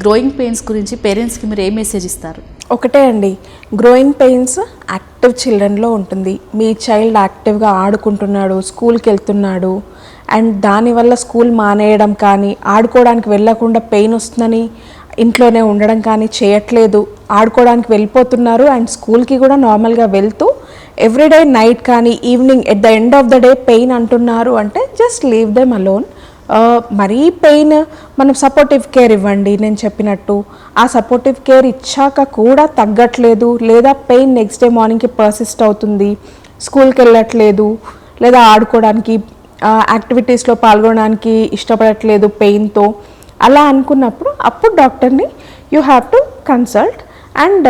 Growing pains గురించి పేరెంట్స్కి మీరు ఏ మెసేజ్ ఇస్తారు? ఒకటే అండి, గ్రోయింగ్ పెయిన్స్ యాక్టివ్ చిల్డ్రన్లో ఉంటుంది. మీ చైల్డ్ యాక్టివ్గా ఆడుకుంటున్నాడు, స్కూల్కి వెళ్తున్నాడు, అండ్ దానివల్ల స్కూల్ మానేయడం కానీ, ఆడుకోవడానికి వెళ్ళకుండా పెయిన్ వస్తుందని ఇంట్లోనే ఉండడం కానీ చేయట్లేదు, ఆడుకోవడానికి వెళ్ళిపోతున్నారు అండ్ స్కూల్కి కూడా నార్మల్గా వెళ్తూ ఎవ్రీడే నైట్ కానీ evening at the end of the day pain అంటున్నారు అంటే జస్ట్ లీవ్ దెమ్ అలోన్. మరీ పెయిన్ మనం సపోర్టివ్ కేర్ ఇవ్వండి. నేను చెప్పినట్టు ఆ సపోర్టివ్ కేర్ ఇచ్చాక కూడా తగ్గట్లేదు, లేదా పెయిన్ నెక్స్ట్ డే మార్నింగ్కి పర్సిస్ట్ అవుతుంది, స్కూల్కి వెళ్ళట్లేదు, లేదా ఆడుకోవడానికి యాక్టివిటీస్లో పాల్గొనడానికి ఇష్టపడట్లేదు పెయిన్తో, అలా అనుకున్నప్పుడు అప్పుడు డాక్టర్ని you have to consult. And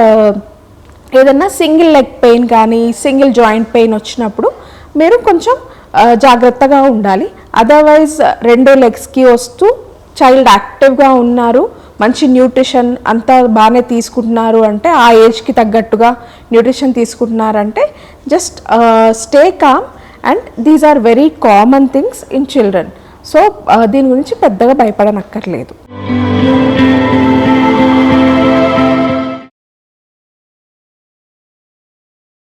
ఏదన్నా సింగిల్ లెగ్ పెయిన్ కానీ సింగిల్ జాయింట్ పెయిన్ వచ్చినప్పుడు మీరు కొంచెం జాగ్రత్తగా ఉండాలి. అదర్వైజ్ రెండో లెగ్స్కి వస్తూ చైల్డ్ యాక్టివ్గా ఉన్నారు, మంచి న్యూట్రిషన్ అంతా బాగానే తీసుకుంటున్నారు అంటే, ఆ ఏజ్కి తగ్గట్టుగా న్యూట్రిషన్ తీసుకుంటున్నారంటే just stay calm. And these are very common things in children. So దీని గురించి పెద్దగా భయపడనక్కర్లేదు.